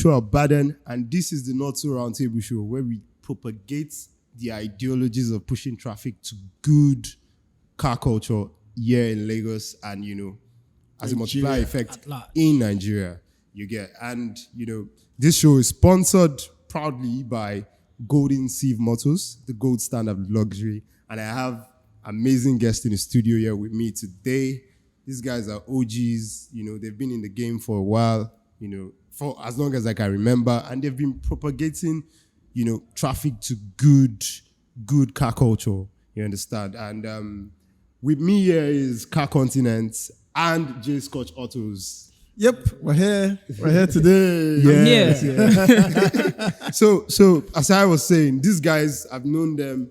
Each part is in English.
Joshua Baden, and this is the Not So Roundtable Show, where we propagate the ideologies of pushing traffic to good car culture here in Lagos and, as a multiplier effect in Nigeria, you get. And, this show is sponsored proudly by Golden Sieve Motors, the gold standard of luxury. And I have amazing guests in the studio here with me today. These guys are OGs, they've been in the game for a while, for as long as I can remember. And they've been propagating, traffic to good car culture, you understand? And with me here is Car Continent and J Scotch Autos. Yep, we're here today. Yes, yeah. So as I was saying, these guys, I've known them,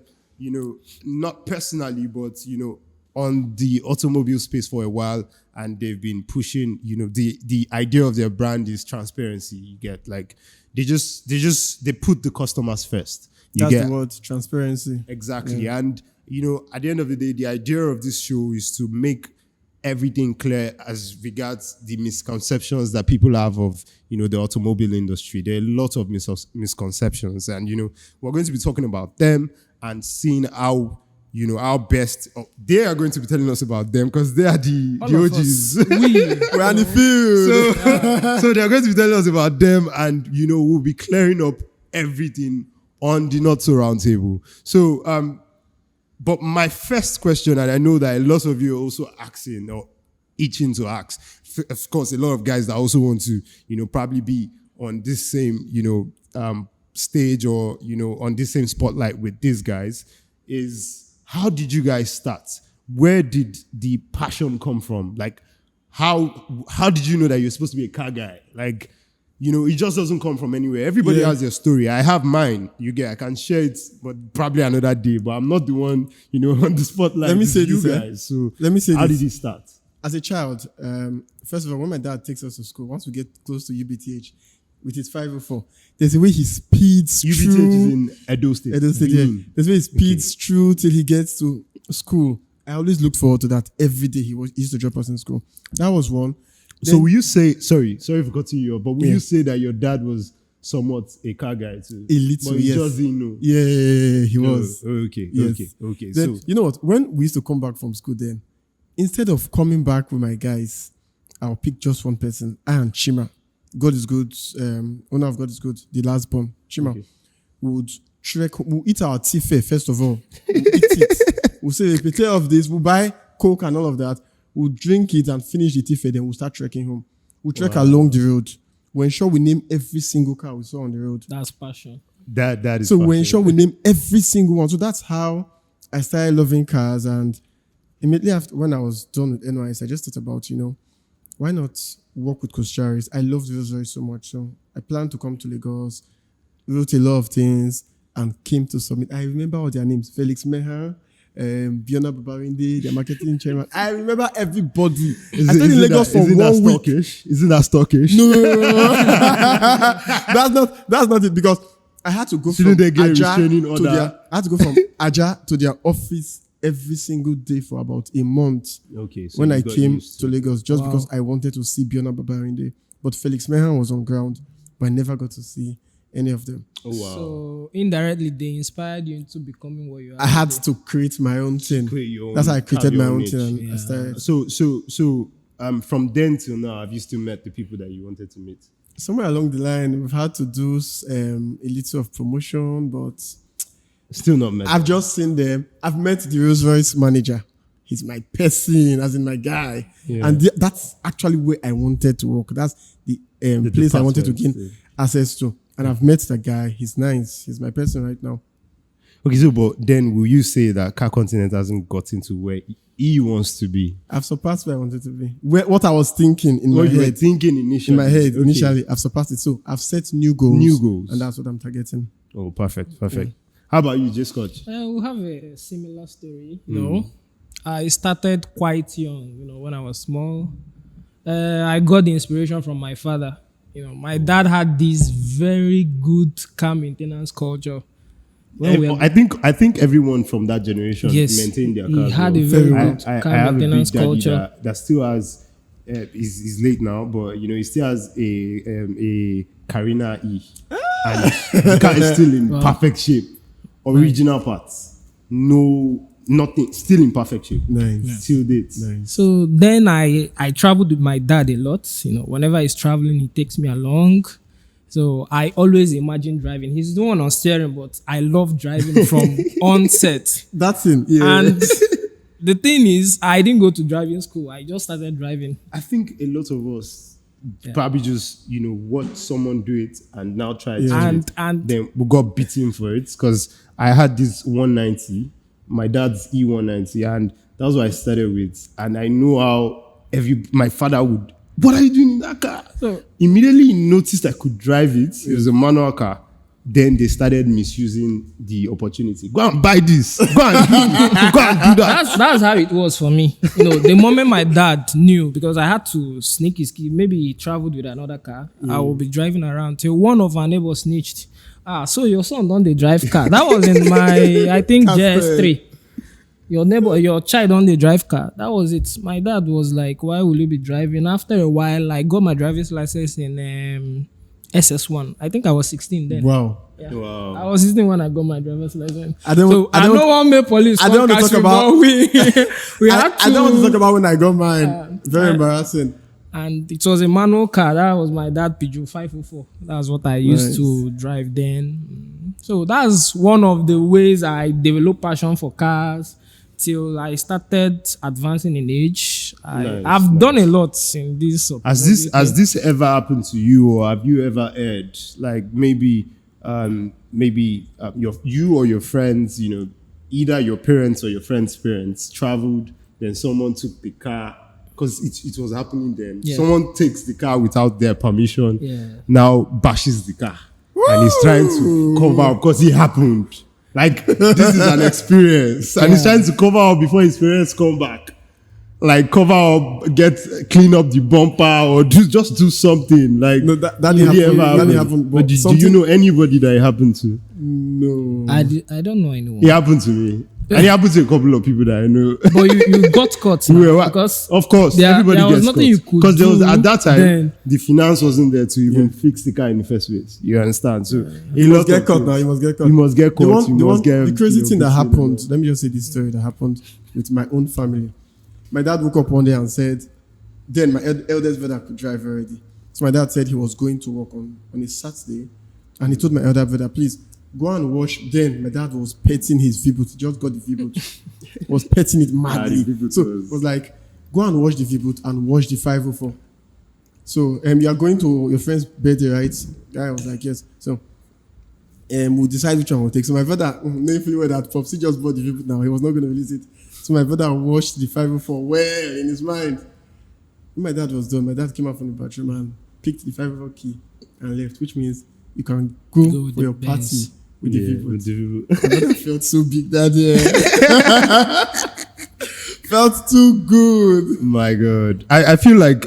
not personally, but on the automobile space for a while, and they've been pushing, the idea of their brand is transparency. You get, like, they put the customers first. That's the word, transparency. Exactly. Yeah. And at the end of the day, the idea of this show is to make everything clear as regards the misconceptions that people have of, the automobile industry. There are a lot of misconceptions, and, we're going to be talking about them and seeing how, our best. They are going to be telling us about them because they are the OGs. We're on the field. So they're going to be telling us about them, and, we'll be clearing up everything on the Not So Roundtable. So, but my first question, and I know that a lot of you are also asking or itching to ask, of course, a lot of guys that also want to, probably be on this same, stage or, on this same spotlight with these guys, is how did you guys start? Where did the passion come from? Like, how did you know that you're supposed to be a car guy? Like, it just doesn't come from anywhere. Everybody has their story. I have mine. I can share it, but probably another day. But I'm not the one, on the spotlight. Let me say this, guys. So how did it start? As a child, first of all, when my dad takes us to school, once we get close to UBTH, with his 504, there's a way he speeds UBTH through. UBTH is in Edo State. Yeah. There's a way he speeds through till he gets to school. I always looked forward to that every day. He used to drop us in school. That was one. So will you say, sorry for cutting you off, but will you say that your dad was somewhat a car guy too? A little, but he just didn't know. Yeah, he was. Okay. Then, so you know what? When we used to come back from school then, instead of coming back with my guys, I'll pick just one person, I and Chima. God is good, owner of God is good, the last born, Chima, we'll eat our tea fair, first of all. We'll eat it. We'll say, if we take off this, we'll buy Coke and all of that. We'll drink it and finish the tea fair, then we'll start trekking home. We'll trek along the road. We'll ensure we name every single car we saw on the road. That's passion. That is so passion. we'll ensure we name every single one. So that's how I started loving cars. And immediately after, when I was done with NYS, I just thought about, why not work with Coach Charis? I loved Rolls Royce so much. So I planned to come to Lagos, wrote a lot of things, and came to submit. I remember all their names. Felix Meha, Biona Babarinde, their marketing chairman. I remember everybody. I stayed in Lagos for 1 week. Isn't that stockish? No. That's not it, because I had to go from Aja to their office every single day for about a month. Okay. So when I came to Lagos, just because I wanted to see Biona Babarinde. But Felix Mehan was on ground, but I never got to see any of them. Oh, wow. So indirectly, they inspired you into becoming what you are. I had to create my own thing. That's how I created my own thing. And I started. So from then till now, have you still met the people that you wanted to meet? Somewhere along the line, we've had to do a little of promotion, but still not met. I've just seen them. I've met the Rolls Royce manager. He's my person, as in my guy. Yeah. And that's actually where I wanted to work. That's the place I wanted to gain access to. And I've met the guy. He's nice. He's my person right now. Okay, so but then will you say that Car Continent hasn't gotten to where he wants to be? I've surpassed where I wanted to be. What I was thinking in my head. You were thinking initially. In my head, initially, I've surpassed it. So I've set new goals. And that's what I'm targeting. Oh, perfect. Yeah. How about you, J Scotch? We have a similar story. I started quite young, when I was small. I got the inspiration from my father. My dad had this very good car maintenance culture. I think everyone from that generation maintained their cars. He had a very good car maintenance culture that still has he's late now, but he still has a Carina E, and the car is still in perfect shape. Original parts, no nothing, still in perfect shape. Nice. Still dates. Nice. So then I traveled with my dad a lot. Whenever he's traveling, he takes me along. So I always imagine driving. He's the one on steering, but I love driving from onset. That's him. Yeah. And the thing is, I didn't go to driving school. I just started driving. I think a lot of us probably just watch someone do it and now try to do it. And Then we got beaten for it because I had this 190, my dad's E190, and that's what I started with. And I know how my father would, what are you doing in that car? So Immediately he noticed I could drive it. It was a manual car. Then they started misusing the opportunity. Go and buy this. Go and do that. that's how it was for me. The moment my dad knew, because I had to sneak his key, maybe he traveled with another car, I will be driving around till one of our neighbors snitched. So your son don't they drive car? That was in my, I think, JS3. Your child on the drive car. That was it. My dad was like, why will you be driving? After a while, I got my driver's license in SS1. I think I was 16 then. Wow. Yeah. Wow. I was 16 when I got my driver's license. I don't want to police. I don't want to talk about. We had to. I don't want to talk about when I got mine. Very embarrassing. And it was a manual car. That was my dad Peugeot 504. That's what I used to drive then. So that's one of the ways I developed passion for cars till I started advancing in age. I've done a lot in this. Has this ever happened to you, or have you ever heard like maybe you or your friends, either your parents or your friends' parents traveled, then someone took the car because it was happening then. Yeah. Someone takes the car without their permission. Yeah. Now bashes the car. And he's trying to cover up because it happened. Like, this is an experience. And he's trying to cover up before his parents come back. Like, cover up, clean up the bumper, or just do something. Like, No, that didn't happen. But do you know anybody that it happened to? No. I don't know anyone. It happened to me. And it happened to a couple of people that I know. But you got caught now, because of course, everybody there was gets nothing caught. you could Because there was, do at that time, then. the finance wasn't there to even fix the car in the first place. You understand? So You must get caught now. You must get caught. You must get caught. The crazy thing that happened, let me just say this story that happened with my own family. My dad woke up one day and said, then my eldest brother could drive already. So my dad said he was going to work on a Saturday. And he told my elder brother, please, go and wash. Then my dad was petting his V-boot. He just got the V-boot. Was petting it madly. So it was like, go and wash the V-boot and wash the 504. So you are going to your friend's birthday, right? Guy was like, yes. So we'll decide which one we'll take. So my brother, knowing well that Popsy just bought the V-boot now. He was not going to release it. So my brother washed the 504 well in his mind. When my dad was done, my dad came out from the bathroom and picked the 504 key and left, which means you can go for your party with the V-boot. My brother felt so big that day. Felt too good. My God. I feel like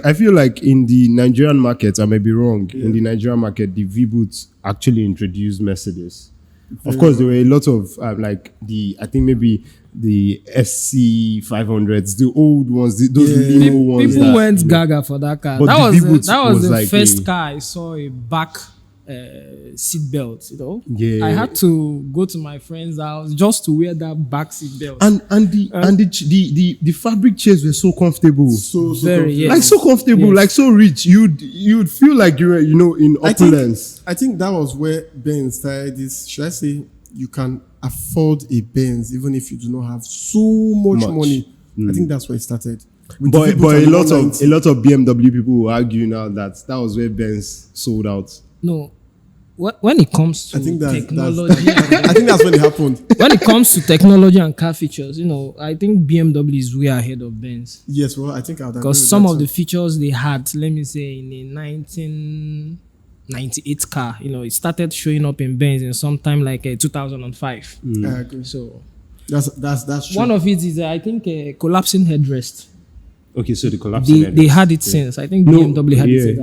in the Nigerian market, I may be wrong, in the Nigerian market, the V-Boots actually introduced Mercedes. Of course, there were a lot of I think maybe the SC 500s, the old ones, those limo ones. People went gaga for that car. But That was the like first car I saw a back seat belt. Yeah. I had to go to my friend's house just to wear that back seat belt. And the fabric chairs were so comfortable. So Very, comfortable. yes. Like so comfortable, Yes. like so rich. You'd feel like you were, in opulence. I think that was where Benz started this. Should I say you can afford a Benz even if you do not have so much money? I think that's where it started. With But the V-boot and a the lot 190. of BMW people will argue now that was where Benz sold out. No, when it comes to I think technology, I think that's when it happened. when it comes to technology and car features, I think BMW is way ahead of Benz. Yes, well, I think I'd agree Because with some that of too. the features they had, let me say, in a 1998 car, it started showing up in Benz in sometime like 2005. I agree. So That's true. one of it is, I think, a collapsing headrest. Okay, so the collapsing. They had it since. I think BMW had it since.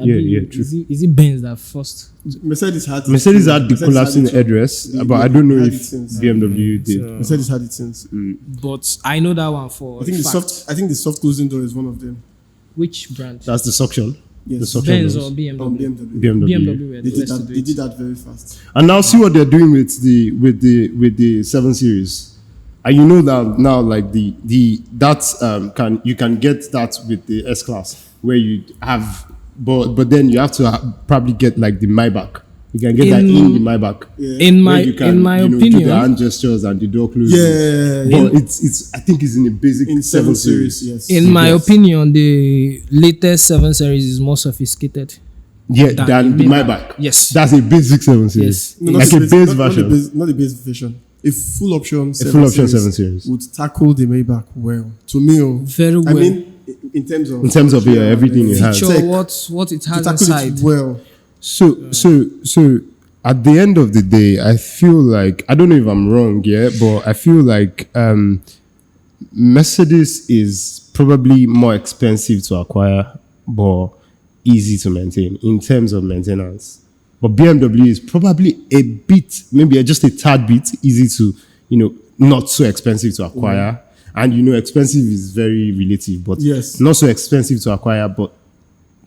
True. Is it Benz that first? Mercedes had the collapsing headrest, but I don't know had if it since. BMW did. Mercedes had it since. But I know that one for I think a fact. the soft closing door is one of them. Which brand? That's the suction. Yes. The suction Benz doors. or BMW? On BMW. BMW were They the did first to that. do They it. did that very fast. And now see what they're doing with the 7 Series. And you know that now, like you can get that with the S Class, where you have, but then you have to probably get like the Maybach. You can get that in the Maybach. Yeah. In Where my you can, in my do the opinion, hand gestures and the door closing. Yeah. But it's I think it's in the basic In 7 7 Series. Series, yes. in my Yes. opinion, the latest 7 Series is more sophisticated. Yeah, Than than the the Maybach. Yes. That's a basic 7 Series. Yes. No, not Like the a base- base not- not the version. base- Not the base version. A full option. A full option 7 Series. would tackle the Maybach well. To me, Very well. I mean, in terms of everything it has. Feature tech, what it to has tackle inside. it well. So at the end of the day, I feel like, I don't know if I'm wrong, yeah, but I feel like Mercedes is probably more expensive to acquire, but easy to maintain in terms of maintenance. But BMW is probably a bit, maybe just a tad bit easy to, not so expensive to acquire. And expensive is very relative, but Yes. not so expensive to acquire, but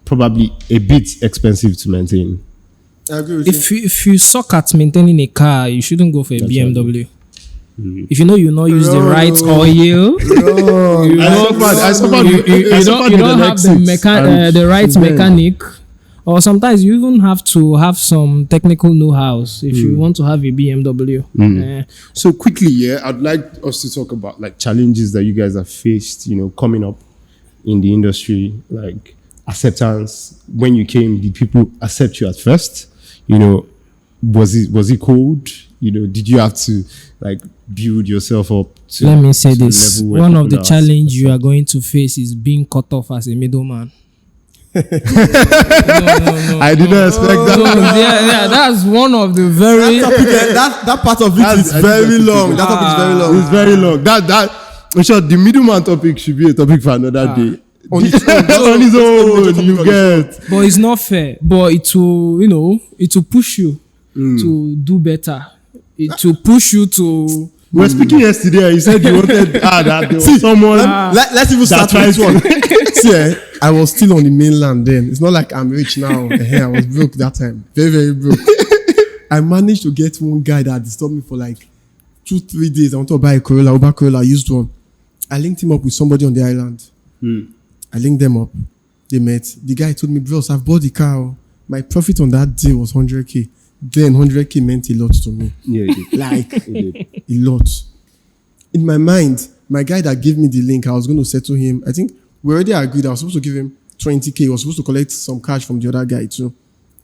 probably a bit expensive to maintain. I agree with you. If you suck at maintaining a car, you shouldn't go for a BMW. If you know you not use the right oil, you don't have the right mechanic, or sometimes you even have to have some technical know-how if you want to have a BMW. So quickly, I'd like us to talk about like challenges that you guys have faced, coming up in the industry, like acceptance. When you came, did people accept you at first? Was it cold? Did you have to like build yourself up to? Let me say to the this: level where one of people the are challenge you are going to face is being cut off as a middleman. No. I did not expect that. Yeah, that's one of the very. that part of it is very long. That topic is very long. It's very long. I'm sure the middleman topic should be a topic for another day. On its own. On its own, you on get. But it's not fair. But it will push you to do better. It will push you to. We were speaking yesterday. You said you wanted that there was someone. Let's even start with this one. See, I was still on the mainland then. It's not like I'm rich now. I was broke that time. Very, very broke. I managed to get one guy that disturbed me for like 2-3 days. I wanted to buy a Corolla, Uber Corolla. I used one. I linked him up with somebody on the island. I linked them up. They met. The guy told me, bros, I've bought the car. My profit on that day was 100K. Then 100K meant a lot to me. Yeah, it did. Like, It did. a lot. In my mind, my guy that gave me the link, I was going to settle him. I think we already agreed. I was supposed to give him 20K. He was supposed to collect some cash from the other guy too.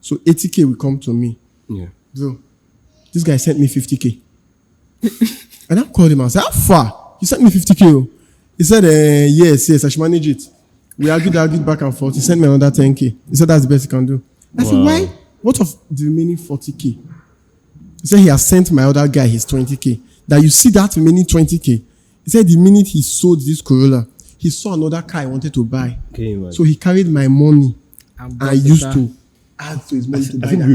So 80K will come to me. Yeah. Bro, this guy sent me 50K. And I called him and said, how far? You sent me 50K. Oh. He said, yes, I should manage it. We argued back and forth. He sent me another 10K. He said, that's the best he can do. I said, why? What of the remaining 40K? He said he has sent my other guy his 20K. That you see that remaining 20K. He said the minute he sold this Corolla, he saw another car he wanted to buy. So he carried my money and used to add to his money to buy I think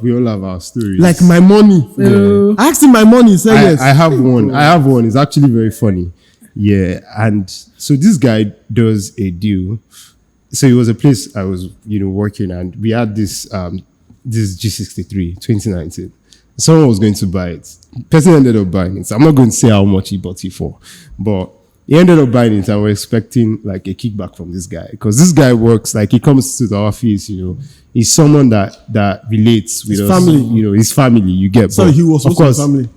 we all have our stories. like my money. Yeah. I asked him my money. He said yes. I have one. It's actually very funny. Yeah. And so this guy does a deal. So it was a place I was, working, and we had this G63 2019. Someone was going to buy it. Person ended up buying it. So I'm not going to say how much he bought it for, but he ended up buying it, and we're expecting like a kickback from this guy, because this guy works, like he comes to the office, he's someone that relates with His us, family. his family, you get. Sorry, but he was of supposed to course, have family.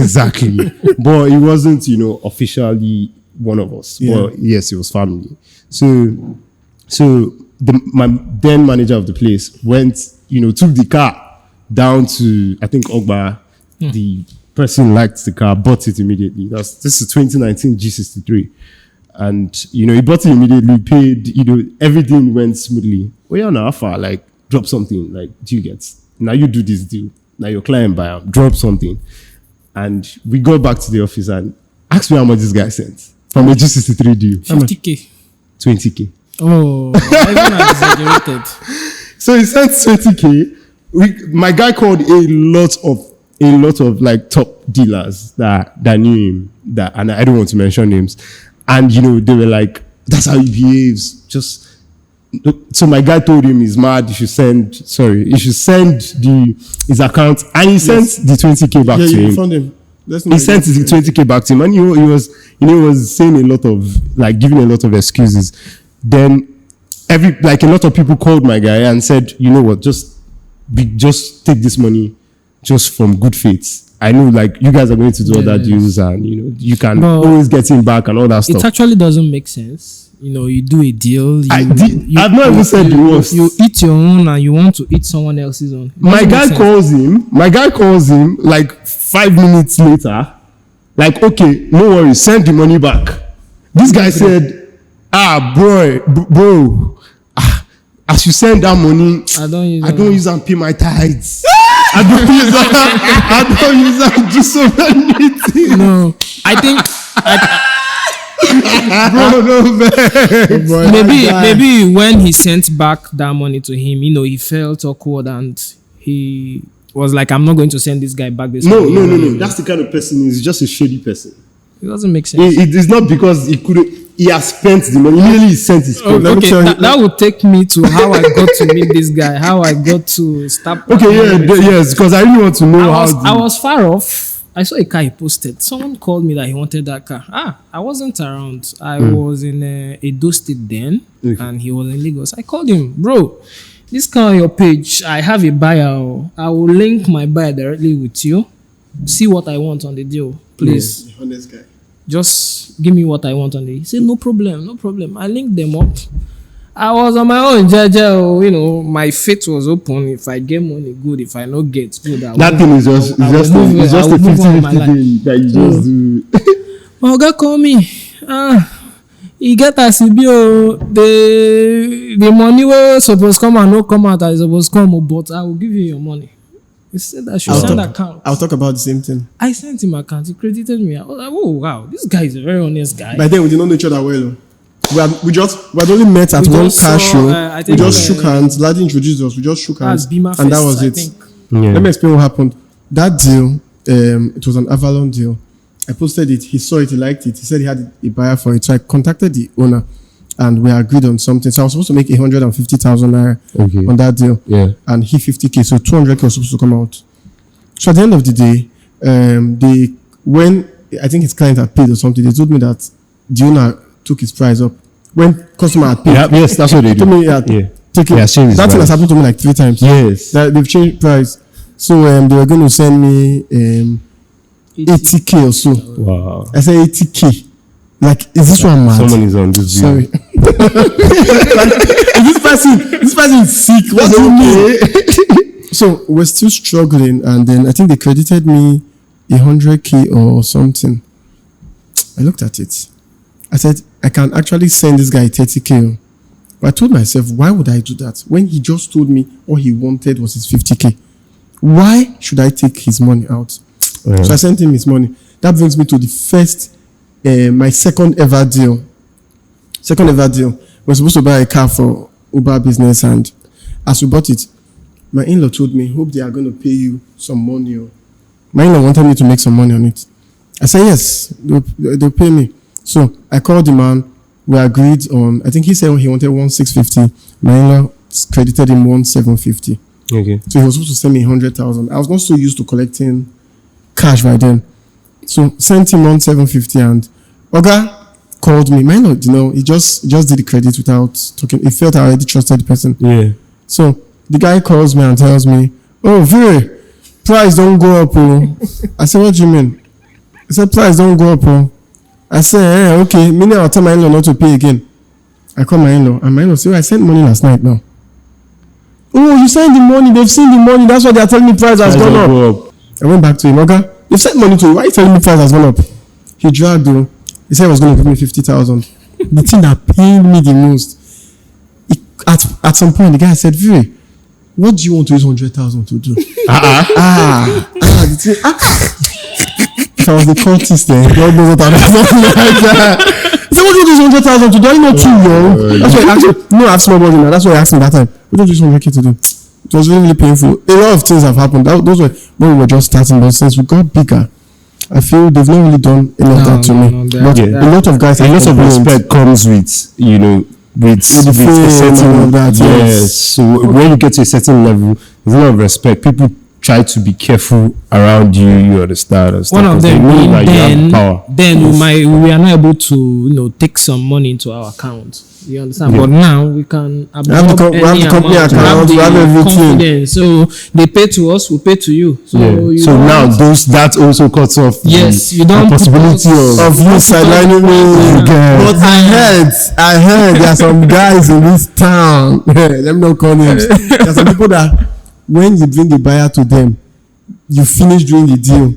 exactly. But he wasn't, officially one of us. Yeah. But yes, he was family. So my then manager of the place went, took the car down to, I think, Ogba. The person liked the car, bought it immediately. This is 2019 G63. And, he bought it immediately, paid, everything went smoothly. Oh, yeah, now, far, like, drop something. Like, do you get? Now you do this deal. Now your client buy up, drop something. And we go back to the office and ask me how much this guy sent from a G63 deal. 50K. 20K. Oh, I even exaggerated. So he sent 20K. My guy called a lot of like top dealers that knew him, and I don't want to mention names. And they were like, That's how he behaves. So my guy told him he's mad. He should send his account, and he sent the 20K back to him. Found him. He sent his 20K back to him, and he was saying a lot of, like, giving a lot of excuses. Then a lot of people called my guy and said, you know what, just take this money just from good faith. I know, like, you guys are going to do other deals, and you can always get him back and all that stuff. It actually doesn't make sense. You do a deal. I've not even said the worst. You eat your own and you want to eat someone else's own. My guy calls him like 5 minutes later. Like, okay, no worries, send the money back. This guy said, bro, as you send that money, I don't use and pay my tithes. I don't use that to do so many things. No, I think. Bro, no, man. Maybe when he sent back that money to him, he felt awkward and he was like, I'm not going to send this guy back this money. No. That's the kind of person he's just a shady person. It doesn't make sense. It is not because he has spent the money. Immediately he sent his money. Okay, that would take me to how I got to meet this guy, how I got to start. Okay, yes, because I really want to know I was far off. I saw a car he posted. Someone called me that he wanted that car. I wasn't around. I was in Edo State then, and he was in Lagos. I called him, bro, this car on your page, I have a buyer. I will link my buyer directly with you. See what I want on the deal, please. Yeah, honest guy. Just give me what I want on the deal. He said, no problem. I linked them up. I was on my own, my faith was open. If I get money, good. If I not get good, that thing is just a 50-50 thing that you just do. My guy call me. He get as he be. The money will supposed come and no come out as supposed come, but I will give you your money. He said I should send account. I'll talk about the same thing. I sent him account. He credited me. I was like, oh wow, this guy is a very honest guy. By then we did not know each other well. We had only met at one car show. We just shook hands. Laddie introduced us. We just shook hands, and that was it. Yeah. Let me explain what happened. That deal, it was an Avalon deal. I posted it. He saw it. He liked it. He said he had a buyer for it. So I contacted the owner, and we agreed on something. So I was supposed to make 150,000 naira on that deal, and he 50K. So 200K was supposed to come out. So at the end of the day, when I think his client had paid or something, they told me that the owner took his price up. When customer had paid. Yes, that's what they do. That thing has happened to me like 3 times. Yes. They've changed price. So they were going to send me 80K or so. Wow. I said 80K. Like, is this one mad? Someone is on this view. Sorry. This person is sick. What do you mean? So we're still struggling, and then I think they credited me 100K or something. I looked at it. I said, I can actually send this guy 30K. But I told myself, why would I do that? When he just told me all he wanted was his 50K. Why should I take his money out? So I sent him his money. That brings me to the my second ever deal. We're supposed to buy a car for Uber business, and as we bought it, my in-law told me, hope they are going to pay you some money. My in-law wanted me to make some money on it. I said, yes, they'll pay me. So I called the man. We agreed on, I think he said he wanted 1,650. My in-law credited him 1,750. Okay. So he was supposed to send me 100,000. I was not so used to collecting cash by then. So sent him 1,750, and Oga called me. My in-law, he just did the credit without talking. He felt I already trusted the person. Yeah. So the guy calls me and tells me, oh, Vire, price don't go up. Oh. I said, what do you mean? He said, price don't go up. Oh. I said, okay, meaning I'll tell my in-law not to pay again. I call my in-law, and my in-law said, I sent money last night now. Oh, you sent the money, they've seen the money, that's why they're telling me price has gone up. I went back to him, okay, they've sent money to you, why are you telling me price has gone up? He dragged though. He said he was going to give me 50,000. The thing that pained me the most, at some point, the guy said, Vire, what do you want to use 100,000 to do? If I was the cultist then, God knows what I'm doing like that. He said, what do you use 100,000 to do? Are you not too young? That's why I asked him. No, I have small money now. That's why I asked him that time. What do you use 100K to do? It was really, really painful. A lot of things have happened. Those were when we were just starting, but since we got bigger, I feel they've not really done any of that to me. But a lot of guys, a lot of respect comes with, you know, with a certain that. Yes. So when you get to a certain level, there's a lot of respect. People try to be careful around you. You understand? And stuff, one of them being we are not able to, you know, take some money into our account. You understand? Yeah. But now we can absorb we have the company account, we have everything. So they pay to us, we pay to you. So so now that also cuts off you don't the possibility of you sidelining me. But I heard there are some guys in this town. Let me not call names. There are some people that when you bring the buyer to them, you finish doing the deal,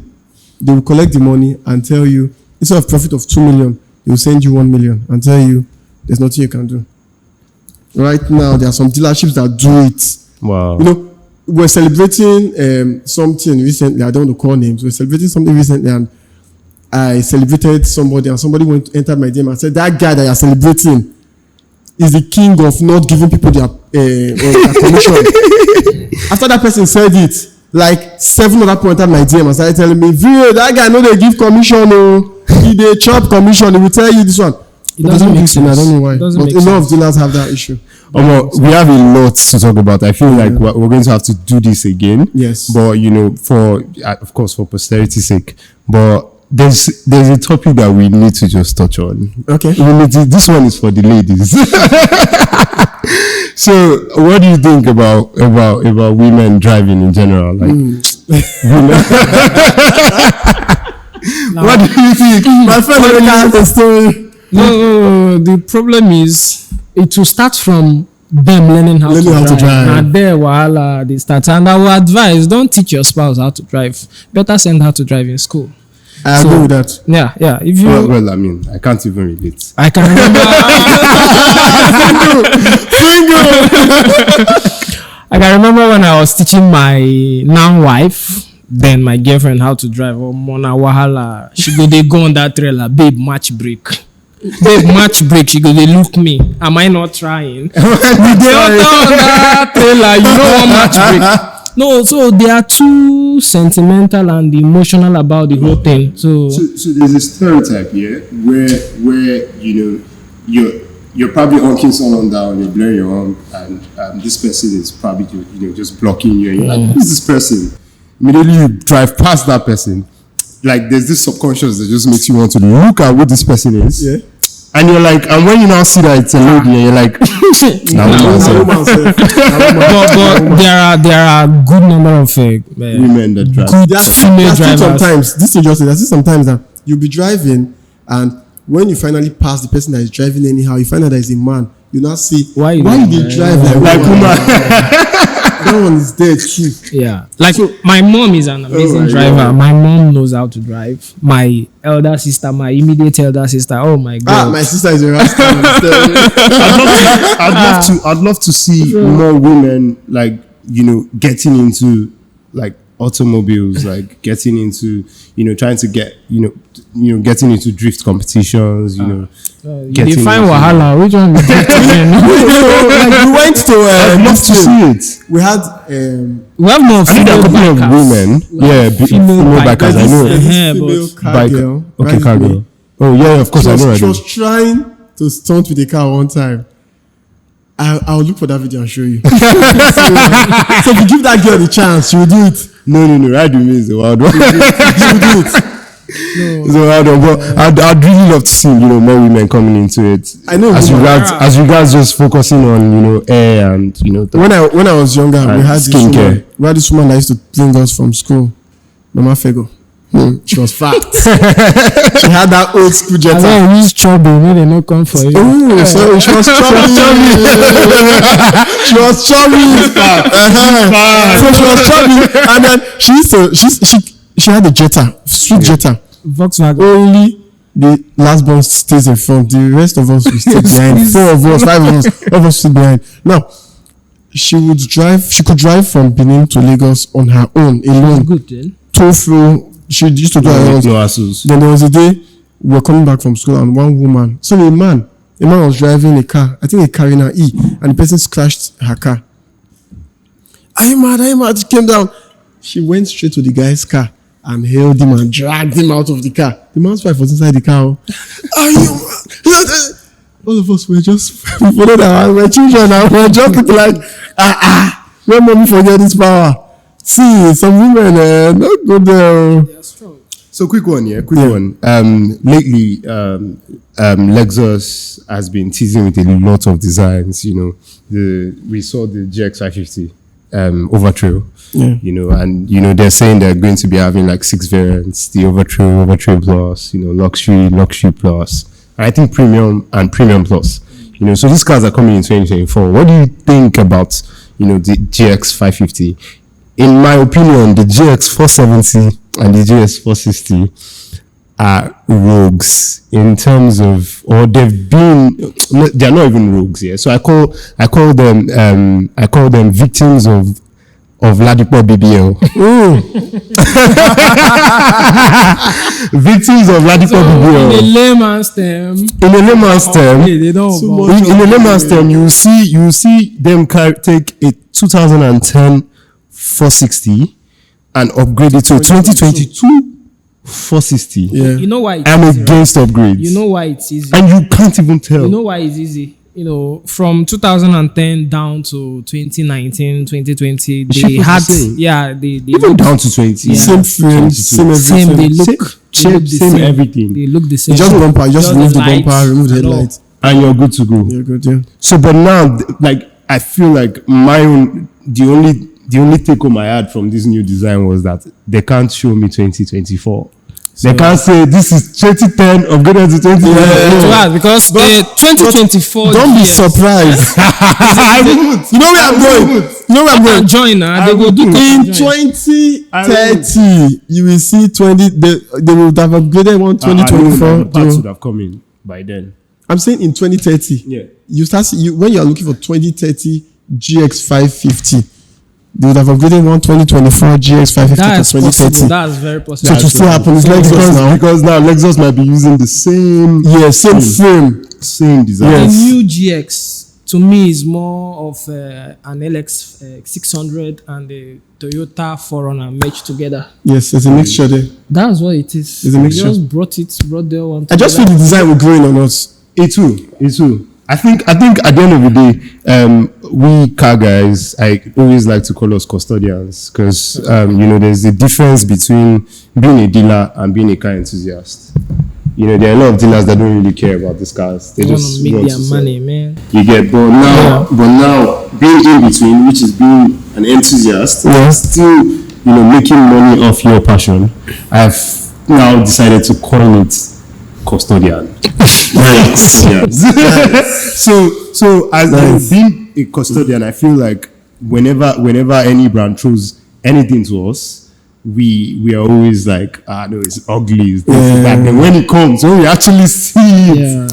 they will collect the money and tell you, instead of profit of 2 million, they will send you 1 million and tell you there's nothing you can do. Right now, there are some dealerships that do it. Wow. You know, we're celebrating something recently. I don't want to call names. We're celebrating something recently, and I celebrated somebody, and somebody entered my DM and said, that guy that you're celebrating is the king of not giving people their commission. After that person said it, like 7 other people entered my DM and started telling me, that guy know they give commission. He they chop commission. He will tell you this one. It doesn't make sense. I don't know why. But a lot of dealers have that issue. We have a lot to talk about. I feel like we're going to have to do this again. Yes. But, you know, of course, for posterity's sake. But there's a topic that we need to just touch on. Okay. This one is for the ladies. So, what do you think about women driving in general? Like, what do you think? My friend has a story. No, the problem is it will start from them learning how to drive. And there, they start. And I will advise, don't teach your spouse how to drive. Better send her to drive in school. I agree with that. Yeah. If you well, I mean, I can't even relate. I can remember. I can remember when I was teaching my now wife, then my girlfriend, how to drive. Mona Wahala, she go on that trailer, babe, match brake. Babe, match brake. She they look me. Am I not trying? They on that trailer, you know what match brake. No, so they are too sentimental and emotional about the whole thing. So there's a stereotype here where you know you're probably honking someone down, you're blowing your horn, and this person is probably just blocking you, and you're like, who's this person? Immediately you drive past that person, like there's this subconscious that just makes you want to look at what this person is. Yeah. And you're like, and when you now see that it's a lady, and you're like, but there are good number of women that drive. Good female drivers. Sometimes that you'll be driving, and when you finally pass the person that is driving anyhow, you find out that is a man. You now see why they drive like woman. That one is there too. Yeah, like my mom is an amazing driver. God. My mom knows how to drive. My elder sister, my immediate elder sister. Oh my God! My sister is a rascal. I'd love to see more women getting into like automobiles, like getting into trying to get getting into drift competitions. You define Wahala. Which one? Like we went to. I'd love to see it. We had. We have more. I think there are a couple of women. Yeah, female bikers. I know. Car girl. Okay, car girl. Oh yeah, of course I know. She was trying to stunt with a car one time. I'll look for that video and show you. So if you give that girl the chance, she will do it. No. Ride with me is the wild one. She will do it. No. So I'd really love to see more women coming into it. I know. As regards just focusing on air and when I was younger, we had skincare. We had this woman that used to bring us from school, Mama Fego. She was fat. She had that old school Jetta. I use chubby, they no come for you. Oh, sorry, she was chubby. She was chubby. So she was chubby, and then she had a Jetta, sweet Jetta. Volkswagen. Only the last born stays in front. The rest of us will stay behind. 4 of us, 5 of us, all of us stay behind. Now, she could drive from Benin to Lagos on her own, alone. Good then. Tofu. She used to do her own. Then there was a day we were coming back from school, and one woman, a man was driving a car, I think a Carina E, and the person scratched her car. Are you mad? She came down. She went straight to the guy's car and hailed him and dragged him out of the car. The man's wife was inside the car. Are you? All of us were just followed around. We're children and we're just looking like, when mommy forget this power. See, some women, not good there. They are strong. So quick one. Lately, Lexus has been teasing with a lot of designs. You know, we saw the GX550 Overtrail. Yeah. You know, and you know they're saying they're going to be having like 6 variants: the Overtrail Plus, you know, Luxury Plus, and I think Premium and Premium Plus. You know, so these cars are coming in 2024. What do you think about, you know, the GX550? In my opinion, the GX470 and the GX460 are rogues in terms of, or they've been, they're not even rogues, yeah. So I call them victims of Ladipo BBL. Victims of Ladipo BBL. In a layman's term, they don't. In a layman's term, you will see them take a 2010 460 and upgrade it to 2022 460. Yeah. You know why? I'm against upgrades. You know why it's easy. And you can't even tell. You know why it's easy. You know, from 2010 down to 2019, 2020, they had, they even down to 20. Same frame, same everything. They look same everything. They look the same. Just bumper, just remove the bumper, remove the headlights, and you're good to go. You're good, yeah. So, but now, like, I feel like the only take home I had from this new design was that they can't show me 2024. They can't say this is 2010 upgraded to 2010. Because 2024. Don't be surprised. You know where I'm going. Join now. They will do in 2030. You will see 20. They will have upgraded one 2024. Parts would have come in by then. I'm saying in 2030. Yeah. You start when you are looking for 2030 GX550. They would have upgraded one 2024 GX550 that's to 2030. Possible. That's very possible. So to still happen is Lexus now. Because now Lexus might be using the same same frame, same design. The new GX to me is more of an LX 600 and the Toyota 4Runner merged together. Yes, there's a mixture there. That's what it is. There's a mixture. Just brought their one. I just feel the design will grow in on us. It too. I think at the end of the day, we car guys, I always like to call us custodians because you know, there's a difference between being a dealer and being a car enthusiast. You know, there are a lot of dealers that don't really care about these cars. They just make want their to money, sell. man. You get, but now being in between, which is being an enthusiast, and still, you know, making money off your passion. I've now decided to call it custodian. So as being a custodian, I feel like whenever any brand throws anything to us, we are always like, no, it's ugly, it's this, it's that. And when it comes, when we actually see it,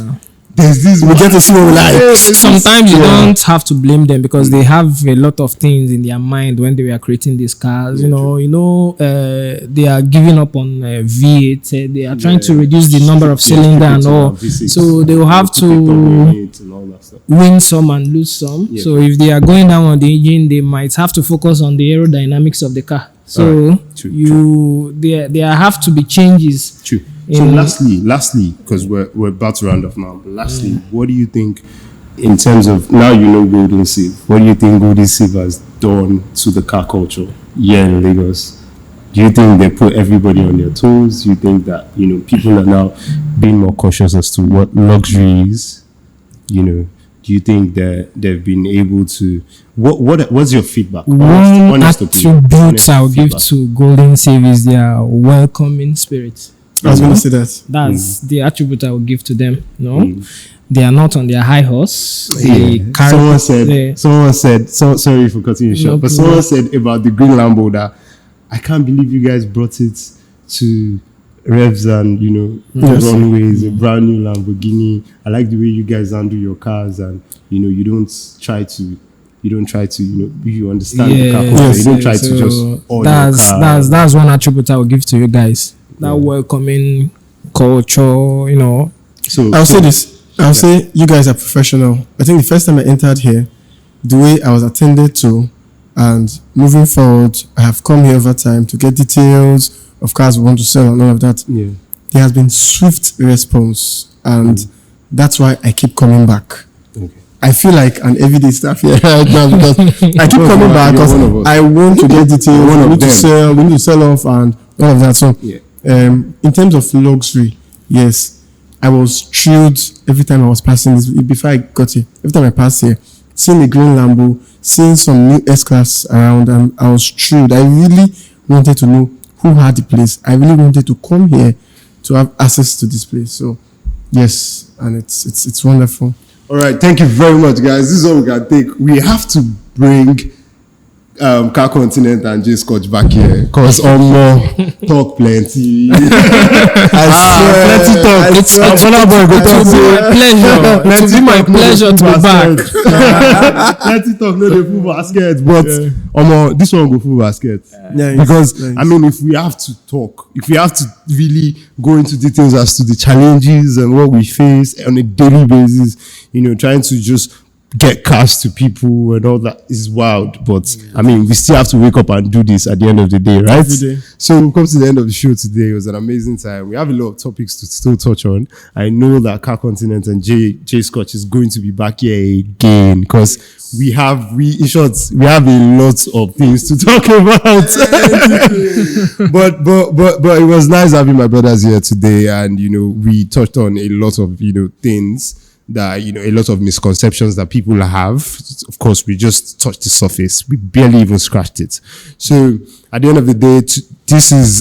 there's this, we get to see what we like. Sometimes you don't have to blame them because they have a lot of things in their mind when they were creating these cars. They are giving up on V8. They are trying to reduce the number of cylinder and all. So they will have to win some and lose some. Yeah. So if they are going down on the engine, they might have to focus on the aerodynamics of the car. So there have to be changes. True. So lastly, because we're about to round off now, but lastly, what do you think in terms of, now you know Golden Sieve, what do you think Golden Sieve has done to the car culture here in Lagos? Do you think they put everybody on their toes? Do you think that, you know, people are now being more cautious as to what luxury is? You know, do you think that they've been able to, what's your feedback? One attribute I'll give to Golden Sieve is their welcoming spirit. I was going to say that. That's the attribute I will give to them. They are not on their high horse. Someone said, sorry for cutting you short, but someone said about the green Lambo that I can't believe you guys brought it to revs and, you know, runways, a brand new Lamborghini. I like the way you guys handle your cars, and, you know, you don't try to, you know, you understand the car culture. You don't try to just order that's one attribute I will give to you guys. That welcoming culture, you know. So I'll say this. I'll say you guys are professional. I think the first time I entered here, the way I was attended to, and moving forward, I have come here over time to get details of cars we want to sell and all of that. Yeah. There has been swift response, and that's why I keep coming back. Okay. I feel like an everyday staff here right now because I keep coming back because I want to get details. We need to sell off and all of that. So, in terms of luxury, yes, I was thrilled every time I was passing this. Before I got here, every time I passed here, seeing a green Lambo, seeing some new S-Class around, and I was thrilled. I really wanted to know who had the place. I really wanted to come here to have access to this place. So, yes, and it's wonderful. All right, thank you very much, guys. This is all we can take. We have to bring Car Continent and J Scotch back here because more talk plenty. Plenty talk. It's my pleasure to be back. Plenty talk, no the full basket, but this one go full basket. Nice, because nice. I mean, if we have to talk, if we have to really go into details as to the challenges and what we face on a daily basis, trying to just get cash to people and all that is wild. But I mean, we still have to wake up and do this at the end of the day, right? Every day. So we've come to the end of the show today. It was an amazing time. We have a lot of topics to still touch on. I know that Car Continent and J Scotch is going to be back here again because we have a lot of things to talk about. but it was nice having my brothers here today, and we touched on a lot of things that a lot of misconceptions that people have. Of course, we just touched the surface. We barely even scratched it. So at the end of the day, this is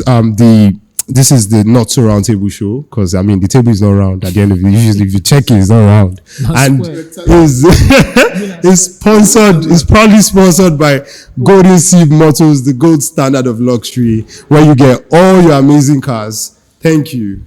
the Not So Round Table show, because I mean the table is not round at the end of it. Usually if you check it, it's not round. And it's proudly sponsored by Golden Sieve Motors, the gold standard of luxury, where you get all your amazing cars. Thank you.